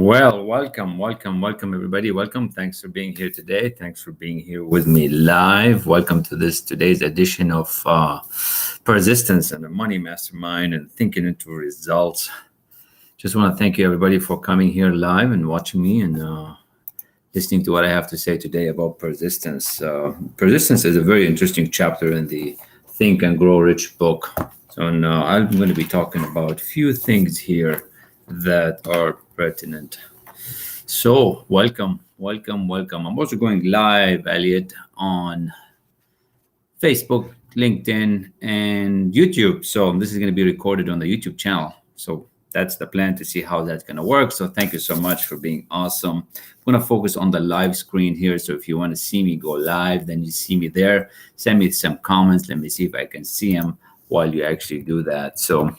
Well, welcome, everybody. Welcome. Thanks for being here today. Thanks for being here with me live. Welcome to today's edition of Persistence and the Money Mastermind and Thinking into Results. Just want to thank you, everybody, for coming here live and watching me and listening to what I have to say today about persistence. Persistence is a very interesting chapter in the Think and Grow Rich book. So now I'm going to be talking about a few things here that are pertinent. So welcome. I'm also going live, Elliot, on Facebook, LinkedIn, and YouTube. So this is going to be recorded on the YouTube channel. So that's the plan to see how that's going to work. So thank you so much for being awesome. I'm going to focus on the live screen here. So if you want to see me go live, then you see me there. Send me some comments. Let me see if I can see them while you actually do that. So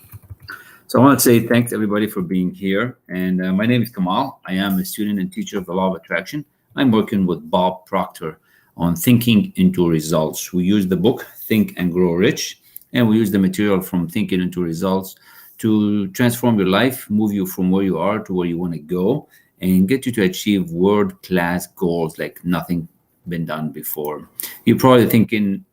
I want to say thanks everybody for being here. And my name is Kamal. I am a student and teacher of the Law of Attraction. I'm working with Bob Proctor on Thinking into Results. We use the book Think and Grow Rich, and we use the material from Thinking into Results to transform your life, move you from where you are to where you want to go, and get you to achieve world-class goals like nothing been done before. You're probably thinking,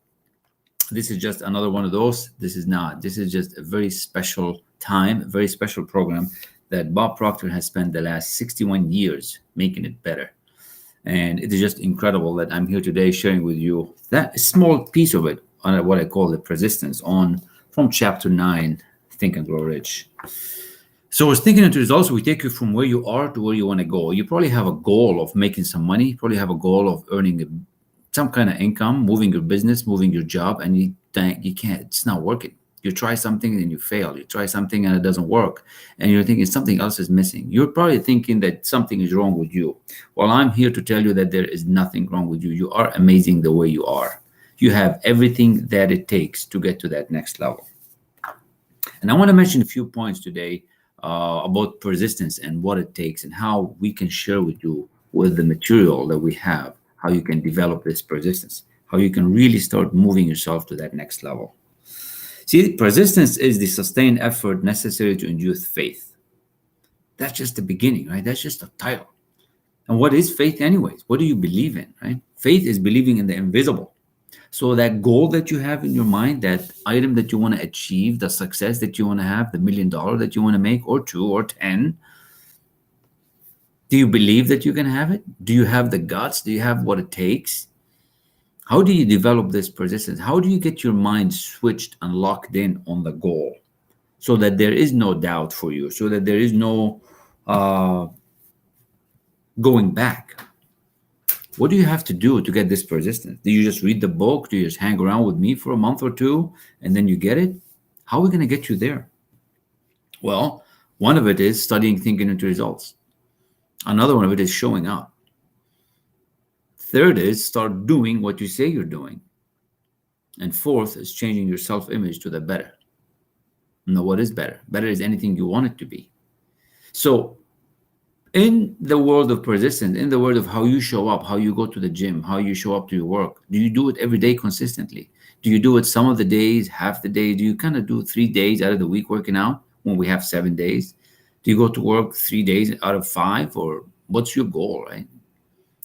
this is just another one of those. This is not. This is just a very special time, a very special program that Bob Proctor has spent the last 61 years making it better. And it is just incredible that I'm here today sharing with you that small piece of it on what I call the persistence from chapter 9, Think and Grow Rich. So with Thinking into Results, we take you from where you are to where you want to go. You probably have a goal of making some money. You probably have a goal of earning some kind of income, moving your business, moving your job, and you think you can't, it's not working. You try something and you fail. You try something and it doesn't work. And you're thinking something else is missing. You're probably thinking that something is wrong with you. Well, I'm here to tell you that there is nothing wrong with you. You are amazing the way you are. You have everything that it takes to get to that next level. And I want to mention a few points today about persistence and what it takes and how we can share with you with the material that we have, how you can develop this persistence, how you can really start moving yourself to that next level. See, persistence is the sustained effort necessary to induce faith. That's just the beginning, right? That's just the title. And what is faith anyways? What do you believe in, right? Faith is believing in the invisible. So that goal that you have in your mind, that item that you want to achieve, the success that you want to have, the $1 million that you want to make, or 2 or 10, do you believe that you can have it? Do you have the guts? Do you have what it takes? How do you develop this persistence? How do you get your mind switched and locked in on the goal so that there is no doubt for you, so that there is no going back? What do you have to do to get this persistence? Do you just read the book? Do you just hang around with me for a month or two and then you get it? How are we going to get you there? Well, one of it is studying Thinking into Results. Another one of it is showing up. Third is start doing what you say you're doing. And fourth is changing your self-image to the better. Now, what is better? Better is anything you want it to be. So in the world of persistence, in the world of how you show up, how you go to the gym, how you show up to your work, do you do it every day consistently? Do you do it some of the days, half the day? Do you kind of do 3 days out of the week working out when we have 7 days? Do you go to work 3 days out of 5? Or what's your goal, right?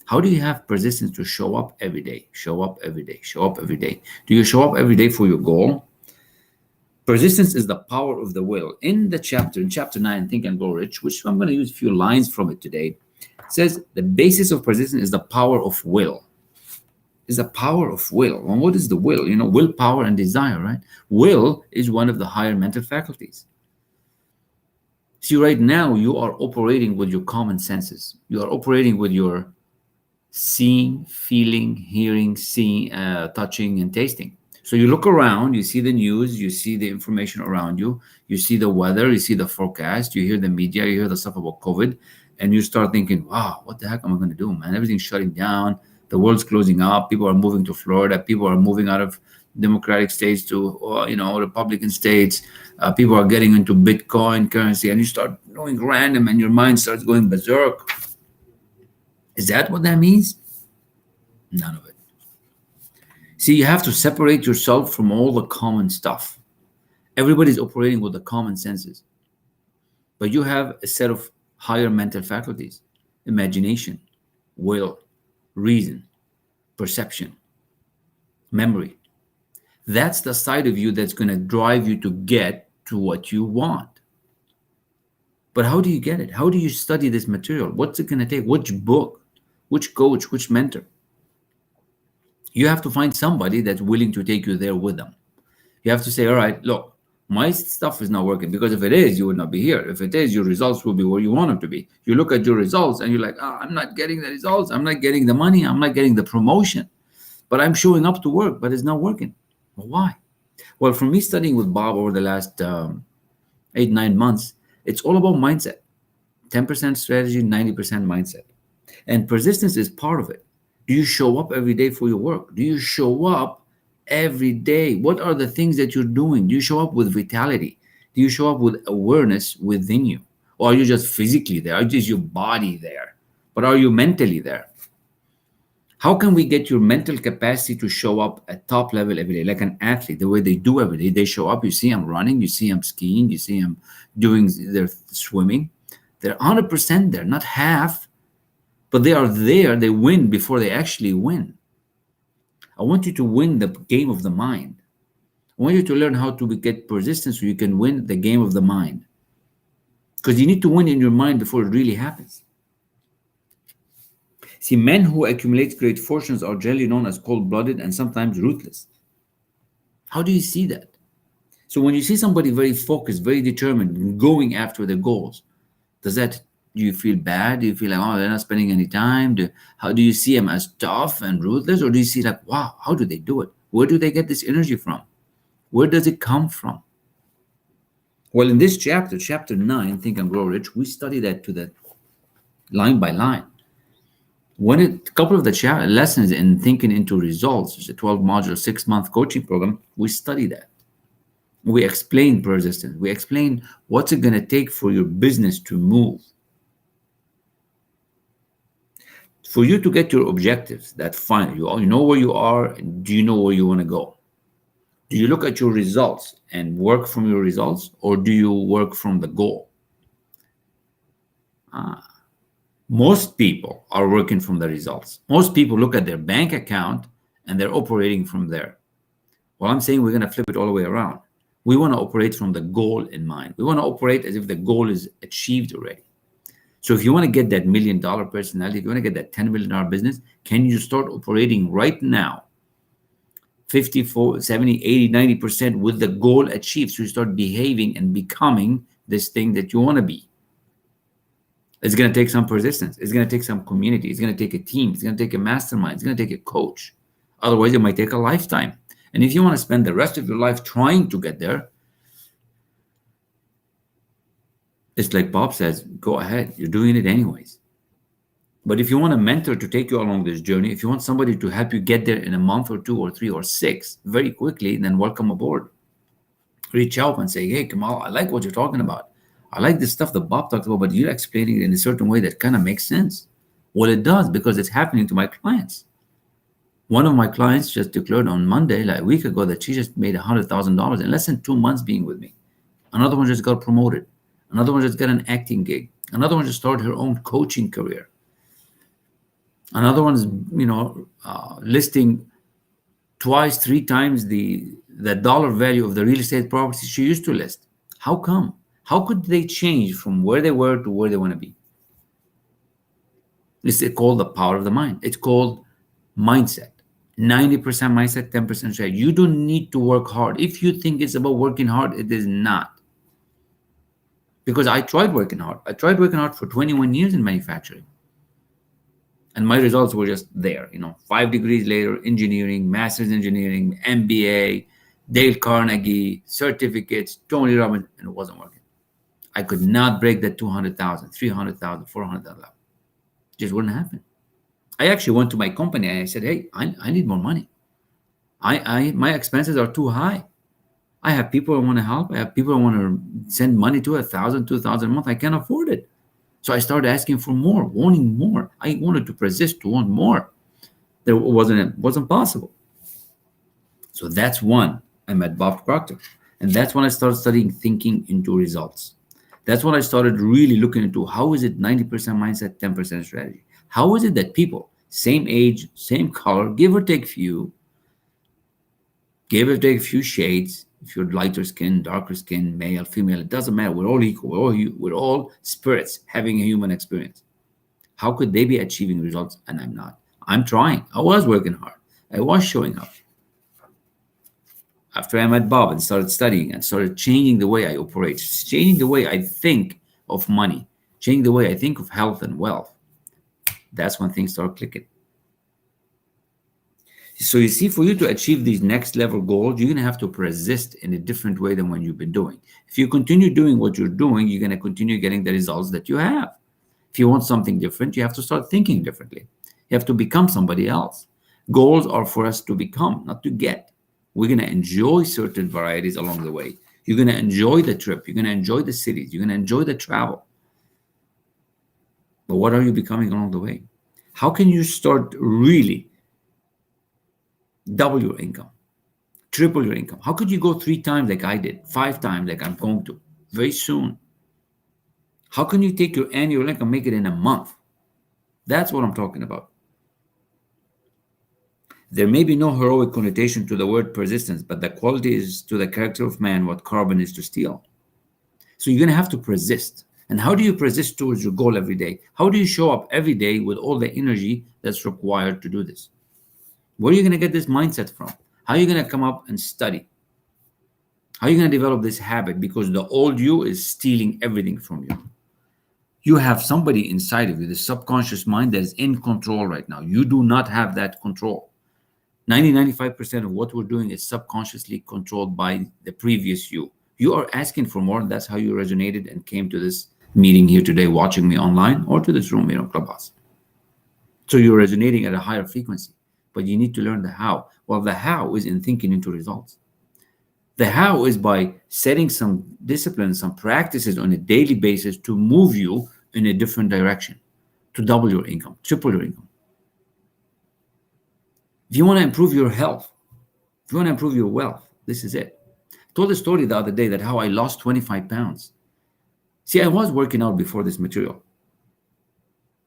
How do you have persistence to show up every day? Show up every day. Show up every day. Do you show up every day for your goal? Persistence is the power of the will. In chapter 9, Think and Grow Rich, which I'm going to use a few lines from it today, it says the basis of persistence is the power of will. Is the power of will. And what is the will? Willpower and desire, right? Will is one of the higher mental faculties. See, right now you are operating with your common senses. You are operating with your seeing, feeling, hearing, seeing, touching, and tasting. So you look around, you see the news, you see the information around you, you see the weather, you see the forecast, you hear the media, you hear the stuff about COVID, and you start thinking, wow, what the heck am I going to do, man? Everything's shutting down. The world's closing up. People are moving to Florida. People are moving out of Democratic states to, Republican states. People are getting into Bitcoin currency, and you start going random, and your mind starts going berserk. Is that what that means? None of it. See, you have to separate yourself from all the common stuff. Everybody's operating with the common senses. But you have a set of higher mental faculties, imagination, will, reason, perception, memory. That's the side of you that's going to drive you to get to what you want. But how do you get it? How do you study this material? What's it going to take? Which book? Which coach? Which mentor? You have to find somebody that's willing to take you there with them. You have to say, all right, look, my stuff is not working, because if it is, you would not be here. If it is, your results will be where you want them to be. You look at your results and you're like, I'm not getting the results. I'm not getting the money. I'm not getting the promotion. But I'm showing up to work, but it's not working. Well, why? Well, for me, studying with Bob over the last 8-9 months, it's all about mindset. 10% strategy, 90% mindset. And persistence is part of it. Do you show up every day for your work? Do you show up every day? What are the things that you're doing? Do you show up with vitality? Do you show up with awareness within you? Or are you just physically there? Are just your body there? But are you mentally there? How can we get your mental capacity to show up at top level every day, like an athlete, the way they do every day? They show up, you see them running, you see them skiing, you see them doing their swimming. They're 100% there, not half, but they are there. They win before they actually win. I want you to win the game of the mind. I want you to learn how to get persistence so you can win the game of the mind. Because you need to win in your mind before it really happens. See, men who accumulate great fortunes are generally known as cold-blooded and sometimes ruthless. How do you see that? So when you see somebody very focused, very determined, going after their goals, do you feel bad? Do you feel like, oh, they're not spending any time? How do you see them, as tough and ruthless? Or do you see like, wow, how do they do it? Where do they get this energy from? Where does it come from? Well, in this chapter, chapter 9, Think and Grow Rich, we study that to the line by line. A couple of the lessons in Thinking into Results, it's a 12-module, 6-month coaching program, we study that. We explain persistence. We explain what's it going to take for your business to move. For you to get your objectives, that's fine. You know where you are, and do you know where you want to go? Do you look at your results and work from your results, or do you work from the goal? Most people are working from the results. Most people look at their bank account and they're operating from there. Well, I'm saying we're going to flip it all the way around. We want to operate from the goal in mind. We want to operate as if the goal is achieved already. So if you want to get that $1 million personality, if you want to get that $10 million business, can you start operating right now 54, 70, 80, 90% with the goal achieved? So you start behaving and becoming this thing that you want to be. It's going to take some persistence. It's going to take some community. It's going to take a team. It's going to take a mastermind. It's going to take a coach. Otherwise, it might take a lifetime. And if you want to spend the rest of your life trying to get there, it's like Bob says, go ahead. You're doing it anyways. But if you want a mentor to take you along this journey, if you want somebody to help you get there in a month or 2 or 3 or 6 very quickly, then welcome aboard. Reach out and say, hey, Kamal, I like what you're talking about. I like this stuff that Bob talked about, but you're explaining it in a certain way that kind of makes sense. Well, it does, because it's happening to my clients. One of my clients just declared on Monday, like a week ago, that she just made $100,000 in less than 2 months being with me. Another one just got promoted. Another one just got an acting gig. Another one just started her own coaching career. Another one is, listing 2-3 times the dollar value of the real estate properties she used to list. How come? How could they change from where they were to where they want to be? It's called the power of the mind. It's called mindset. 90% mindset, 10% strategy. You don't need to work hard. If you think it's about working hard, it is not. Because I tried working hard. I tried working hard for 21 years in manufacturing. And my results were just there. 5 degrees later, engineering, master's engineering, MBA, Dale Carnegie, certificates, Tony Robbins, and it wasn't working. I could not break that 200,000, 300,000, 400,000. Just wouldn't happen. I actually went to my company and I said, hey, I need more money. My expenses are too high. I have people I want to help. I have people I want to send money to, 1,000, 2,000 a month. I can't afford it. So I started asking for more, wanting more. I wanted to persist to want more. It wasn't possible. So that's one. I met Bob Proctor. And that's when I started studying Thinking into Results. That's when I started really looking into how is it 90% mindset, 10% strategy? How is it that people, same age, same color, give or take a few shades, if you're lighter skin, darker skin, male, female, it doesn't matter. We're all equal. We're all spirits having a human experience. How could they be achieving results and I'm not? I'm trying. I was working hard. I was showing up. After I met Bob and started studying and started changing the way I operate, changing the way I think of money, changing the way I think of health and wealth, that's when things start clicking. So you see, for you to achieve these next level goals, you're going to have to persist in a different way than what you've been doing. If you continue doing what you're doing, you're going to continue getting the results that you have. If you want something different, you have to start thinking differently. You have to become somebody else. Goals are for us to become, not to get. We're going to enjoy certain varieties along the way. You're going to enjoy the trip. You're going to enjoy the cities. You're going to enjoy the travel. But what are you becoming along the way? How can you start really double your income, triple your income? How could you go 3 times like I did, 5 times like I'm going to very soon? How can you take your annual income and make it in a month? That's what I'm talking about. There may be no heroic connotation to the word persistence, but the quality is to the character of man what carbon is to steel. So you're going to have to persist. And how do you persist towards your goal every day? How do you show up every day with all the energy that's required to do this? Where are you going to get this mindset from? How are you going to come up and study? How are you going to develop this habit? Because the old you is stealing everything from you. You have somebody inside of you, the subconscious mind, that is in control right now. You do not have that control. 95% of what we're doing is subconsciously controlled by the previous you. You are asking for more, and that's how you resonated and came to this meeting here today, watching me online, or to this room here on Clubhouse. So you're resonating at a higher frequency, but you need to learn the how. Well, the how is in thinking into results. The how is by setting some discipline, some practices on a daily basis to move you in a different direction, to double your income, triple your income. If you want to improve your health, if you want to improve your wealth, this is it. I told a story the other day that how I lost 25 pounds. See, I was working out before this material.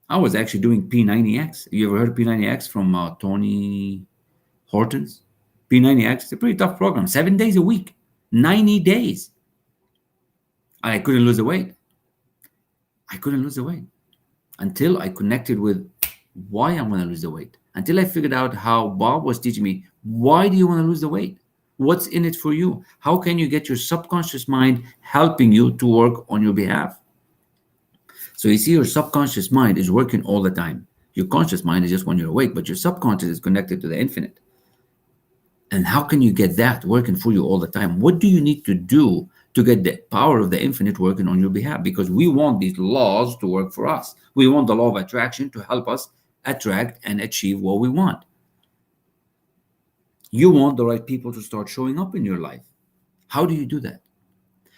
I was actually doing P90X. You ever heard of P90X from Tony Hortons? P90X is a pretty tough program. 7 days a week, 90 days. I couldn't lose the weight. I couldn't lose the weight until I connected with why I want to lose the weight. Until I figured out how Bob was teaching me, why do you want to lose the weight? What's in it for you? How can you get your subconscious mind helping you to work on your behalf? So you see, your subconscious mind is working all the time. Your conscious mind is just when you're awake, but your subconscious is connected to the infinite. And how can you get that working for you all the time? What do you need to do to get the power of the infinite working on your behalf? Because we want these laws to work for us. We want the law of attraction to help us attract and achieve what we want. You want the right people to start showing up in your life. How do you do that?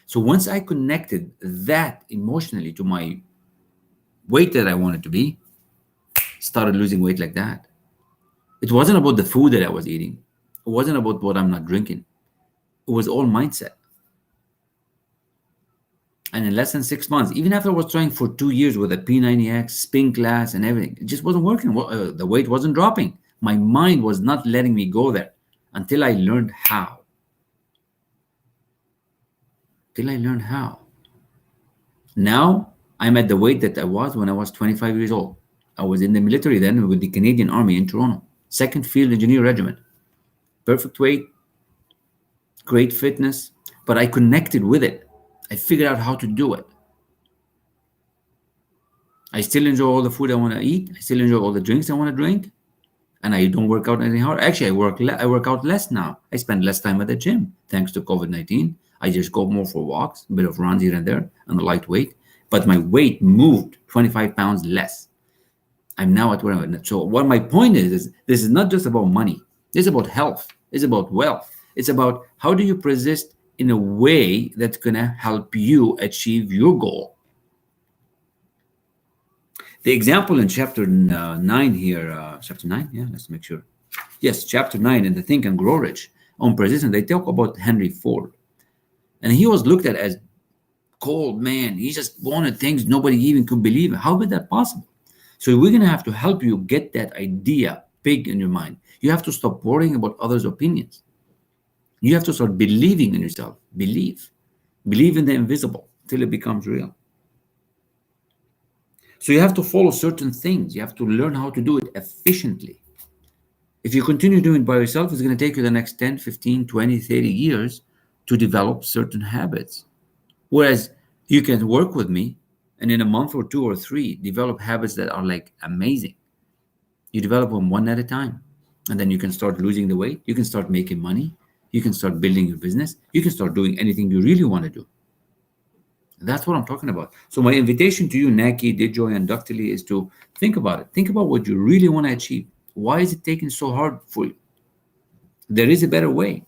So once I connected that emotionally to my weight that I wanted to be, started losing weight like that. It wasn't about the food that I was eating. It wasn't about what I'm not drinking. It was all mindset. And in less than 6 months, even after I was trying for 2 years with a P90X, spin class and everything, it just wasn't working. The weight wasn't dropping. My mind was not letting me go there until I learned how. Now, I'm at the weight that I was when I was 25 years old. I was in the military then with the Canadian Army in Toronto, 2nd Field Engineer Regiment. Perfect weight, great fitness, but I connected with it. I figured out how to do it. I still enjoy all the food I want to eat. I still enjoy all the drinks I want to drink. And I don't work out any hard. Actually, I work out less now. I spend less time at the gym thanks to COVID-19. I just go more for walks, a bit of runs here and there, and a light weight. But my weight moved 25 pounds less. I'm now at where I'm at. So what my point is this is not just about money. It's about health. It's about wealth. It's about how do you persist in a way that's going to help you achieve your goal. The example in chapter 9 here, chapter 9, yeah, let's make sure. Yes, chapter 9 in the Think and Grow Rich on persistence, they talk about Henry Ford. And he was looked at as cold man. He just wanted things nobody even could believe. How is that possible? So we're going to have to help you get that idea big in your mind. You have to stop worrying about others' opinions. You have to start believing in yourself. Believe in the invisible till it becomes real. So you have to follow certain things. You have to learn how to do it efficiently. If you continue doing it by yourself, it's going to take you the next 10, 15, 20, 30 years to develop certain habits. Whereas you can work with me and in a month or 2 or 3, develop habits that are like amazing. You develop them one at a time. And then you can start losing the weight. You can start making money. You can start building your business. You can start doing anything you really want to do. That's what I'm talking about. So my invitation to you, Naki, Dejoy, and Dr. Lee, is to think about it. Think about what you really want to achieve. Why is it taking so hard for you? There is a better way.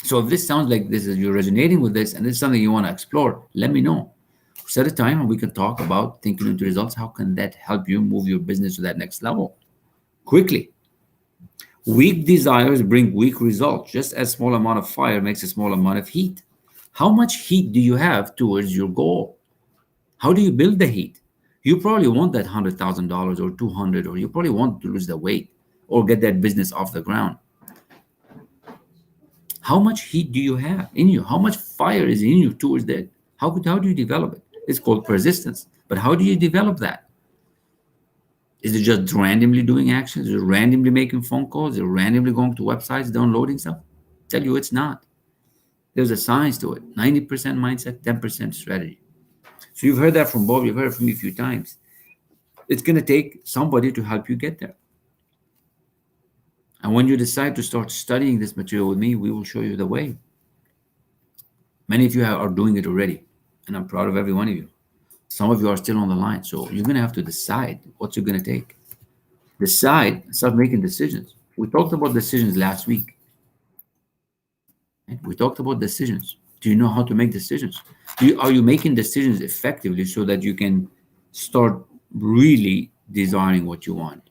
So if this sounds like you're resonating with this and this is something you want to explore, let me know. Set a time and we can talk about thinking into results. How can that help you move your business to that next level quickly? Weak desires bring weak results. Just as small amount of fire makes a small amount of heat. How much heat do you have towards your goal? How do you build the heat? You probably want that $100,000 or 200, or you probably want to lose the weight or get that business off the ground. How much heat do you have in you? How much fire is in you towards that? How do you develop it? It's called persistence. But how do you develop that? Is it just randomly doing actions? Is it randomly making phone calls? Is it randomly going to websites, downloading stuff? Tell you it's not. There's a science to it. 90% mindset, 10% strategy. So you've heard that from Bob. You've heard it from me a few times. It's going to take somebody to help you get there. And when you decide to start studying this material with me, we will show you the way. Many of you are doing it already, and I'm proud of every one of you. Some of you are still on the line, so you're going to have to decide what you're going to take. Decide and start making decisions. We talked about decisions last week. We talked about decisions. Do you know how to make decisions? Are you making decisions effectively so that you can start really desiring what you want?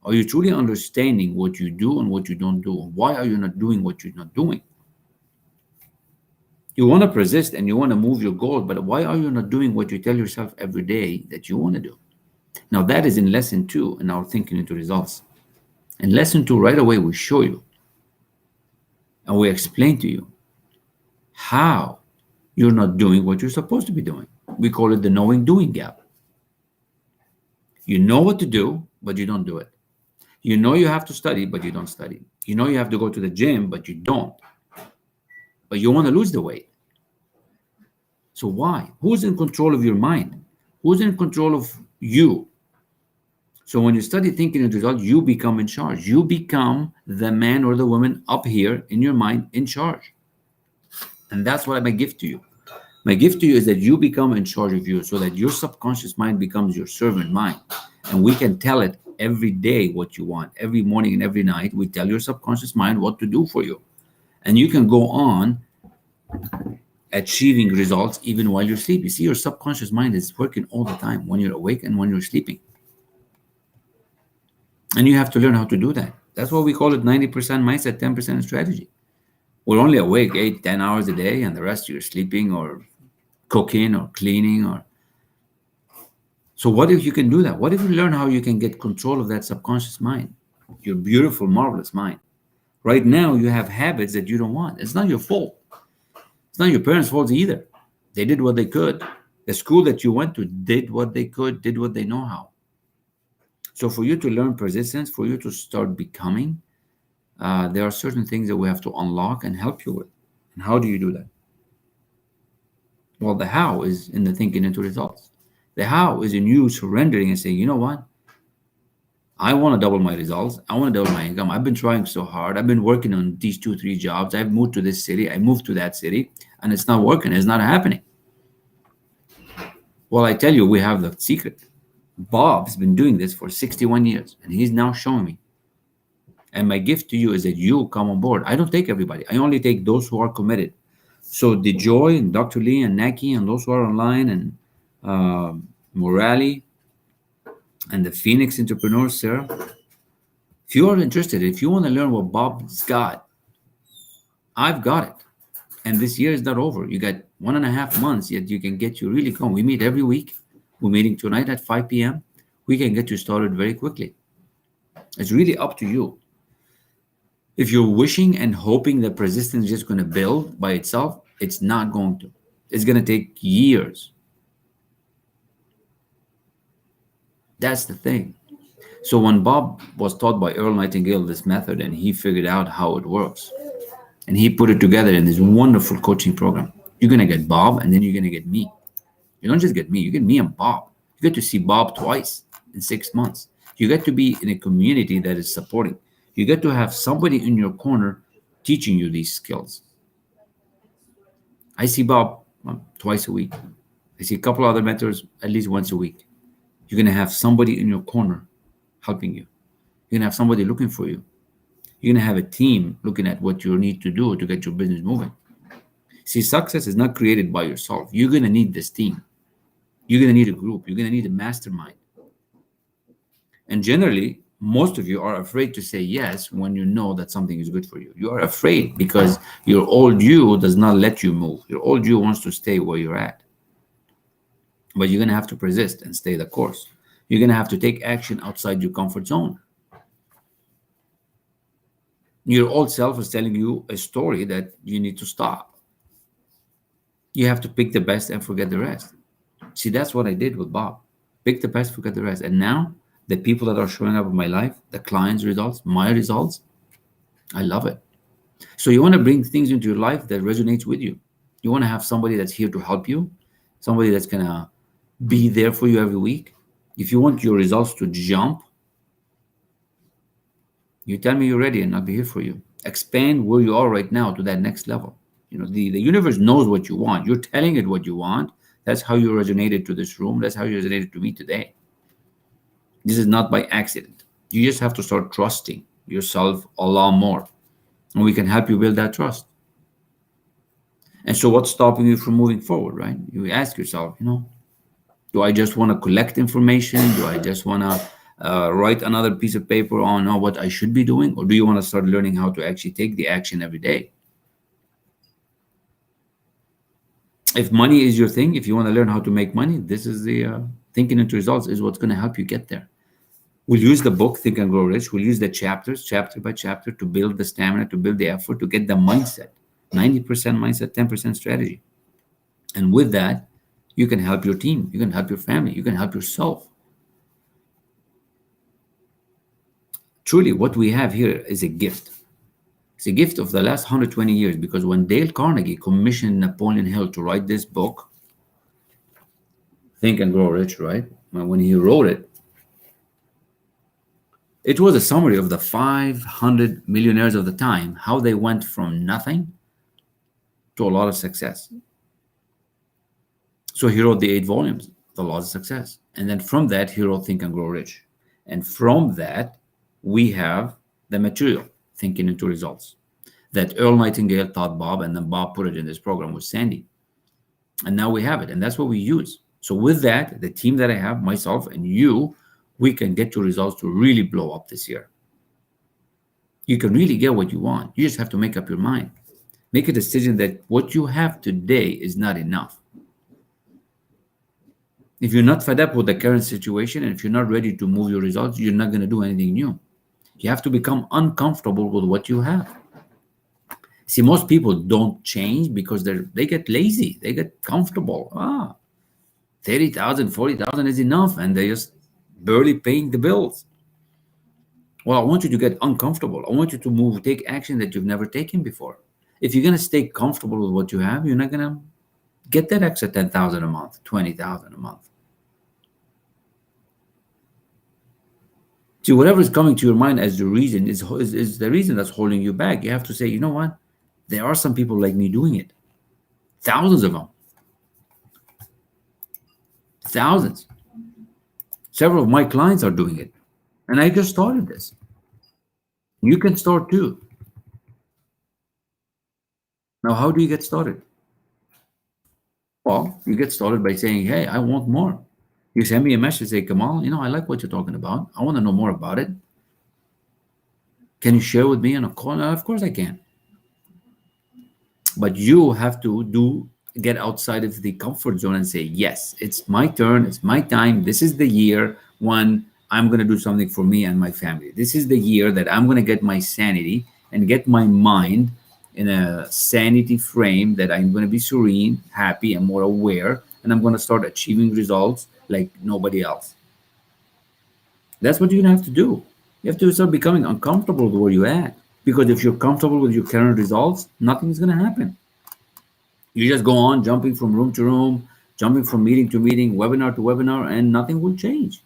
Are you truly understanding what you do and what you don't do? Why are you not doing what you're not doing? You want to persist and you want to move your goal, but why are you not doing what you tell yourself every day that you want to do? Now, that is in lesson 2 in our thinking into results. In lesson 2, right away, we show you and we explain to you how you're not doing what you're supposed to be doing. We call it the knowing doing gap. You know what to do, but you don't do it. You know you have to study, but you don't study. You know you have to go to the gym, but you don't. But you want to lose the weight. So why? Who's in control of your mind? Who's in control of you? So when you study thinking into results, you become in charge. You become the man or the woman up here in your mind in charge. And that's what my gift to you. My gift to you is that you become in charge of you so that your subconscious mind becomes your servant mind. And we can tell it every day what you want. Every morning and every night, we tell your subconscious mind what to do for you. And you can go on achieving results even while you're sleeping. You see, your subconscious mind is working all the time when you're awake and when you're sleeping. And you have to learn how to do that. That's why we call it 90% mindset, 10% strategy. We're only awake 8, 10 hours a day, and the rest you're sleeping or cooking or cleaning. So what if you can do that? What if you learn how you can get control of that subconscious mind, your beautiful, marvelous mind? Right now, you have habits that you don't want. It's not your fault. It's not your parents' fault either. They did what they could. The school that you went to did what they could, did what they know how. So for you to learn persistence, for you to start becoming, there are certain things that we have to unlock and help you with. And how do you do that? Well, the how is in the thinking into results. The how is in you surrendering and saying, you know what? I want to double my results. I want to double my income. I've been trying so hard. I've been working on these 2, 3 jobs. I've moved to this city. I moved to that city, and it's not working. It's not happening. Well, I tell you, we have the secret. Bob's been doing this for 61 years, and he's now showing me. And my gift to you is that you come on board. I don't take everybody. I only take those who are committed. So Dejoy and Dr. Lee and Naki and those who are online and Morali and the Phoenix entrepreneurs, Sarah. If you are interested, if you want to learn what Bob's got, I've got it. And this year is not over. You got 1.5 months yet you can get you really going. We meet every week. We're meeting tonight at 5 p.m. We can get you started very quickly. It's really up to you. If you're wishing and hoping that persistence is just going to build by itself, it's not going to. It's going to take years. That's the thing. So when Bob was taught by Earl Nightingale this method and he figured out how it works and he put it together in this wonderful coaching program, you're going to get Bob and then you're going to get me. You don't just get me, you get me and Bob. You get to see Bob twice in 6 months. You get to be in a community that is supporting. You get to have somebody in your corner teaching you these skills. I see Bob twice a week. I see a couple other mentors at least once a week. You're going to have somebody in your corner helping you. You're going to have somebody looking for you. You're going to have a team looking at what you need to do to get your business moving. See, success is not created by yourself. You're going to need this team. You're going to need a group. You're going to need a mastermind. And generally, most of you are afraid to say yes when you know that something is good for you. You are afraid because your old you does not let you move. Your old you wants to stay where you're at. But you're going to have to persist and stay the course. You're going to have to take action outside your comfort zone. Your old self is telling you a story that you need to stop. You have to pick the best and forget the rest. See, that's what I did with Bob. Pick the best, forget the rest. And now, the people that are showing up in my life, the clients' results, my results, I love it. So you want to bring things into your life that resonates with you. You want to have somebody that's here to help you, somebody that's going to be there for you every week. If you want your results to jump, you tell me you're ready and I'll be here for you. Expand where you are right now to that next level. You know, the universe knows what you want. You're telling it what you want. That's how you resonated to this room. That's how you resonated to me today. This is not by accident. You just have to start trusting yourself a lot more. And we can help you build that trust. And so what's stopping you from moving forward, right? You ask yourself, do I just want to collect information? Do I just want to write another piece of paper on what I should be doing? Or do you want to start learning how to actually take the action every day? If money is your thing, if you want to learn how to make money, this is the thinking into results is what's going to help you get there. We'll use the book, Think and Grow Rich. We'll use the chapters, chapter by chapter, to build the stamina, to build the effort, to get the mindset. 90% mindset, 10% strategy. And with that, you can help your team. You can help your family. You can help yourself. Truly, what we have here is a gift. It's a gift of the last 120 years, because when Dale Carnegie commissioned Napoleon Hill to write this book, Think and Grow Rich, right? When he wrote it, it was a summary of the 500 millionaires of the time, how they went from nothing to a lot of success. So he wrote the 8 volumes, The Laws of Success. And then from that, he wrote Think and Grow Rich. And from that, we have the material, Thinking into Results, that Earl Nightingale taught Bob, and then Bob put it in this program with Sandy. And now we have it, and that's what we use. So with that, the team that I have, myself and you, we can get your results to really blow up this year. You can really get what you want. You just have to make up your mind. Make a decision that what you have today is not enough. If you're not fed up with the current situation, and if you're not ready to move your results, you're not going to do anything new. You have to become uncomfortable with what you have. See, most people don't change because they get lazy. They get comfortable. 30,000, 40,000 is enough, and they just barely paying the bills. Well, I want you to get uncomfortable. I want you to take action that you've never taken before. If you're going to stay comfortable with what you have, you're not going to get that extra 10,000 a month, 20,000 a month. See, whatever is coming to your mind as the reason is the reason that's holding you back. You have to say, you know what? There are some people like me doing it. Thousands of them. Thousands. Several of my clients are doing it. And I just started this. You can start too. Now, how do you get started? Well, you get started by saying, hey, I want more. You send me a message, say, Kamal, I like what you're talking about. I want to know more about it. Can you share with me on a call? Of course I can. But you have to get outside of the comfort zone and say, yes, it's my turn, it's my time. This is the year when I'm going to do something for me and my family. This is the year that I'm going to get my sanity and get my mind in a sanity frame that I'm going to be serene, happy, and more aware, and I'm going to start achieving results like nobody else. That's what you're going to have to do. You have to start becoming uncomfortable with where you're at. Because if you're comfortable with your current results, nothing's going to happen. You just go on jumping from room to room, jumping from meeting to meeting, webinar to webinar, and nothing will change.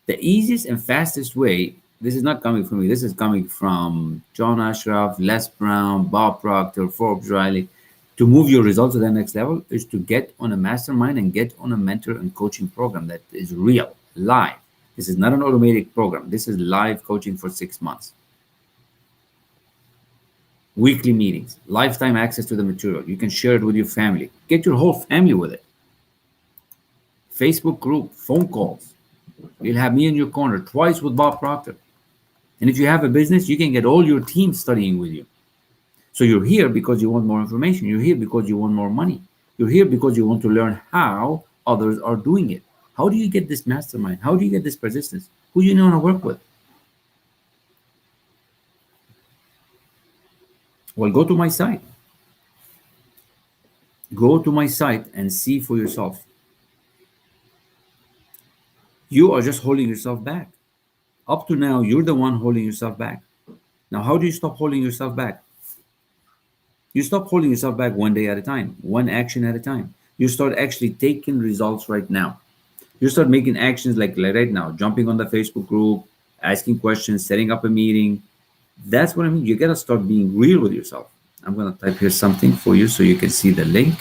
The easiest and fastest way, this is not coming from me, this is coming from John Ashraf, Les Brown, Bob Proctor, Forbes Riley, to move your results to the next level is to get on a mastermind and get on a mentor and coaching program that is real, live. This is not an automated program. This is live coaching for 6 months. Weekly meetings, lifetime access to the material. You can share it with your family. Get your whole family with it. Facebook group, phone calls. You'll have me in your corner twice with Bob Proctor. And if you have a business, you can get all your team studying with you. So you're here because you want more information. You're here because you want more money. You're here because you want to learn how others are doing it. How do you get this mastermind? How do you get this persistence? Who do you want to work with? Well, go to my site. Go to my site and see for yourself. You are just holding yourself back. Up to now, you're the one holding yourself back. Now, how do you stop holding yourself back? You stop holding yourself back one day at a time, one action at a time. You start actually taking results right now. You start making actions like right now, jumping on the Facebook group, asking questions, setting up a meeting. That's what I mean. You got to start being real with yourself. I'm going to type here something for you so you can see the link.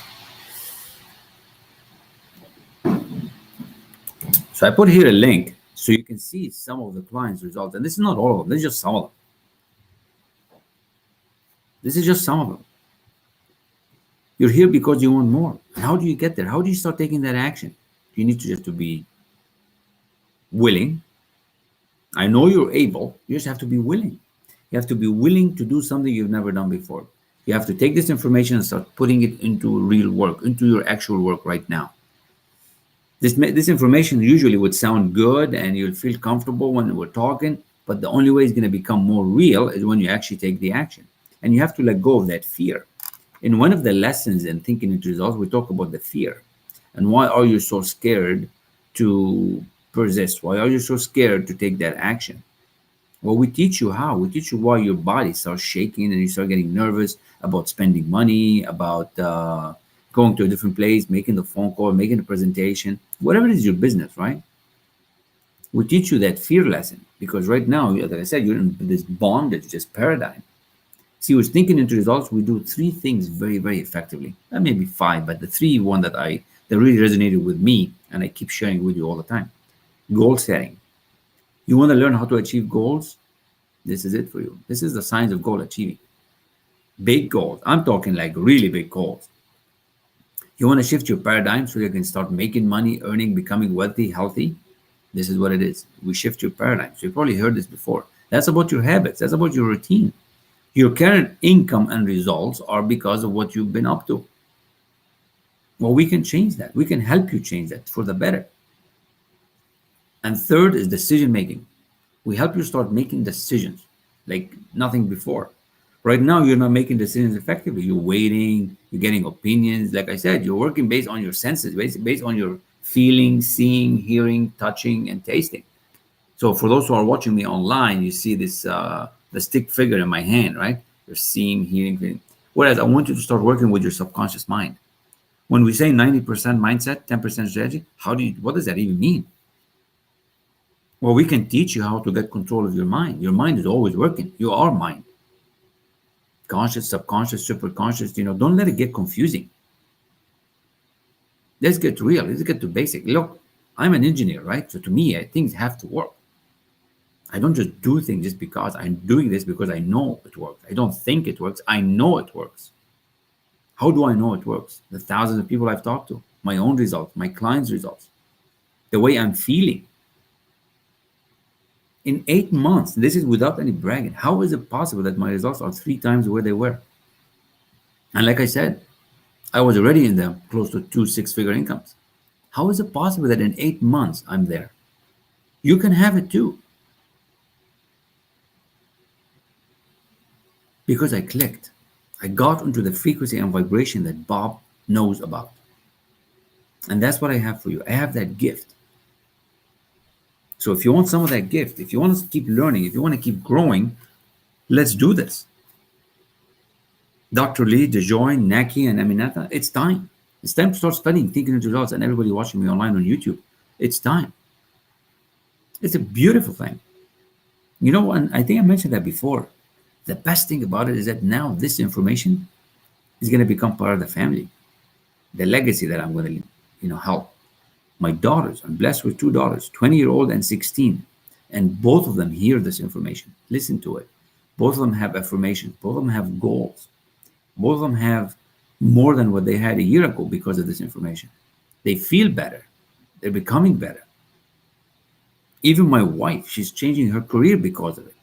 So I put here a link so you can see some of the clients' results. And this is not all of them. This is just some of them. This is just some of them. You're here because you want more. And how do you get there? How do you start taking that action? You need to just to be willing. I know you're able. You just have to be willing. You have to be willing to do something you've never done before. You have to take this information and start putting it into real work, into your actual work right now. This information usually would sound good and you'll feel comfortable when we're talking, but the only way it's going to become more real is when you actually take the action. And you have to let go of that fear. In one of the lessons in Thinking into Results, we talk about the fear. And why are you so scared to persist? Why are you so scared to take that action? Well, we teach you how. We teach you why your body starts shaking and you start getting nervous about spending money, about going to a different place, making the phone call, making a presentation, whatever it is your business, right? We teach you that fear lesson because right now, like I said, you're in this bondage, this paradigm. See, with Thinking into Results, we do 3 things very, very effectively. Maybe 5, but the 3 one that really resonated with me and I keep sharing with you all the time. Goal setting. You want to learn how to achieve goals? This is it for you. This is the science of goal achieving. Big goals. I'm talking like really big goals. You want to shift your paradigm so you can start making money, earning, becoming wealthy, healthy? This is what it is. We shift your paradigm. So you've probably heard this before. That's about your habits. That's about your routine. Your current income and results are because of what you've been up to. Well, we can change that. We can help you change that for the better. And third is decision making. We help you start making decisions like nothing before. Right now, you're not making decisions effectively. You're waiting, you're getting opinions. Like I said, you're working based on your senses, based on your feeling, seeing, hearing, touching, and tasting. So for those who are watching me online, you see this the stick figure in my hand, right? You're seeing, hearing, feeling. Whereas I want you to start working with your subconscious mind. When we say 90% mindset, 10% strategy, what does that even mean? Well, we can teach you how to get control of your mind. Your mind is always working. You are mind. Conscious, subconscious, superconscious, don't let it get confusing. Let's get real. Let's get to basic. Look, I'm an engineer, right? So to me, things have to work. I don't just do things just because. I'm doing this because I know it works. I don't think it works. I know it works. How do I know it works? The thousands of people I've talked to, my own results, my clients' results, the way I'm feeling. In 8 months, this is without any bragging. How is it possible that my results are 3 times where they were? And like I said, I was already in the close to 2 6-figure incomes. How is it possible that in 8 months I'm there? You can have it too. Because I clicked. I got into the frequency and vibration that Bob knows about. And that's what I have for you. I have that gift. So if you want some of that gift, if you want to keep learning, if you want to keep growing, let's do this. Dr. Lee, DeJoy, Naki, and Aminata, it's time. It's time to start studying, thinking into results, and everybody watching me online on YouTube. It's time. It's a beautiful thing. You know, and I think I mentioned that before. The best thing about it is that now this information is going to become part of the family. The legacy that I'm going to, help. My daughters, I'm blessed with 2 daughters, 20-year-old and 16. And both of them hear this information. Listen to it. Both of them have affirmations. Both of them have goals. Both of them have more than what they had a year ago because of this information. They feel better. They're becoming better. Even my wife, she's changing her career because of it.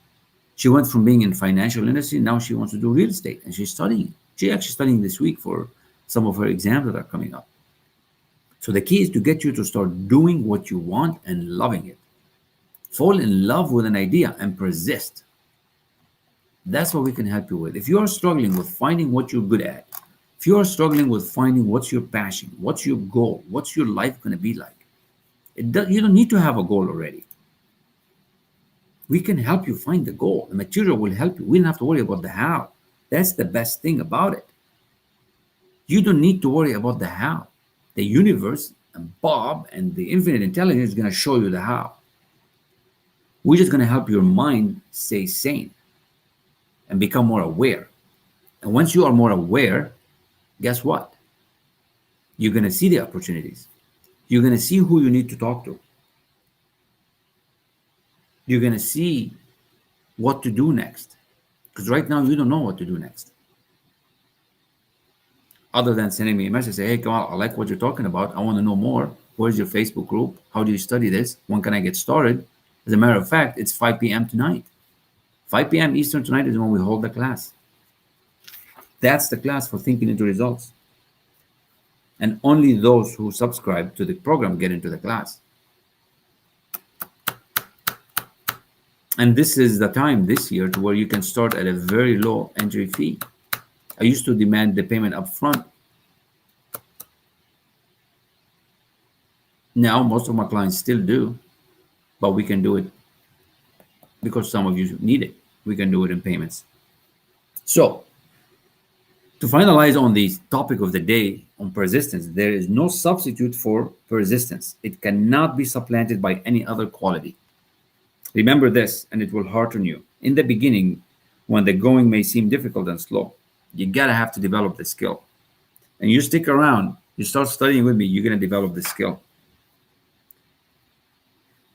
She went from being in financial industry, now she wants to do real estate, and she's studying. She's actually studying this week for some of her exams that are coming up. So the key is to get you to start doing what you want and loving it. Fall in love with an idea and persist. That's what we can help you with. If you are struggling with finding what you're good at, if you are struggling with finding what's your passion, what's your goal, what's your life going to be like, you don't need to have a goal already. We can help you find the goal. The material will help you. We don't have to worry about the how. That's the best thing about it. You don't need to worry about the how. The universe and Bob and the infinite intelligence is going to show you the how. We're just going to help your mind stay sane and become more aware. And once you are more aware, guess what? You're going to see the opportunities. You're going to see who you need to talk to. You're going to see what to do next. Because right now, you don't know what to do next. Other than sending me a message, say, hey, Kamal, I like what you're talking about. I want to know more. Where's your Facebook group? How do you study this? When can I get started? As a matter of fact, it's 5 p.m. tonight. 5 p.m. Eastern tonight is when we hold the class. That's the class for thinking into results. And only those who subscribe to the program get into the class. And this is the time this year to where you can start at a very low entry fee. I used to demand the payment up front. Now, most of my clients still do, but we can do it because some of you need it. We can do it in payments. So, to finalize on the topic of the day on persistence, there is no substitute for persistence. It cannot be supplanted by any other quality. Remember this, and it will hearten you. In the beginning, when the going may seem difficult and slow, you gotta have to develop the skill. And you stick around, you start studying with me, you're gonna develop the skill.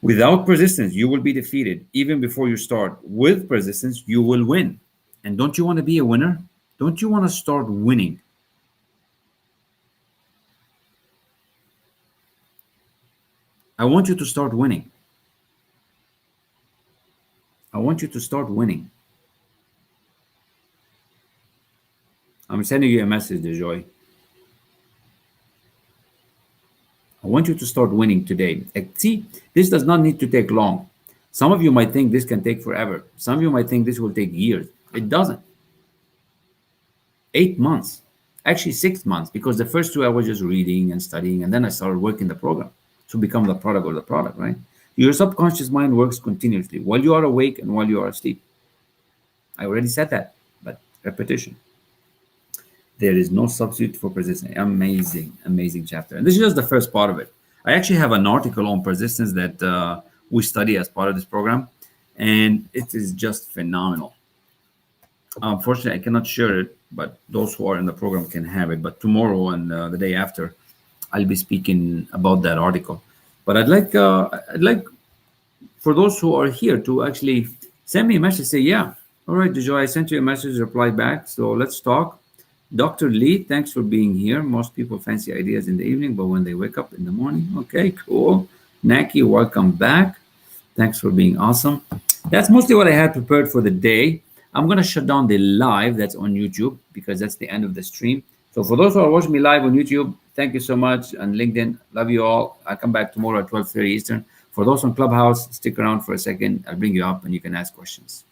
Without persistence, you will be defeated even before you start. With persistence, you will win. And don't you want to be a winner? Don't you want to start winning? I want you to start winning. I want you to start winning. I'm sending you a message, DeJoy. I want you to start winning today. See, this does not need to take long. Some of you might think this can take forever. Some of you might think this will take years. It doesn't. 8 months, actually 6 months, because the first 2 I was just reading and studying, and then I started working the program to become the product of the product, right? Your subconscious mind works continuously while you are awake and while you are asleep. I already said that, but repetition. There is no substitute for persistence. Amazing, amazing chapter. And this is just the first part of it. I actually have an article on persistence that we study as part of this program, and it is just phenomenal. Unfortunately, I cannot share it, but those who are in the program can have it. But tomorrow and the day after, I'll be speaking about that article. But I'd like for those who are here to actually send me a message. Say, yeah, all right, DeJoy, I sent you a message. Reply back. So let's talk. Dr. Lee, thanks for being here. Most people fancy ideas in the evening, but when they wake up in the morning, okay, cool. Naki, welcome back. Thanks for being awesome. That's mostly what I had prepared for the day. I'm going to shut down the live that's on YouTube because that's the end of the stream. So for those who are watching me live on YouTube, thank you so much. And LinkedIn, love you all. I'll come back tomorrow at 12:30 Eastern. For those on Clubhouse, stick around for a second. I'll bring you up and you can ask questions.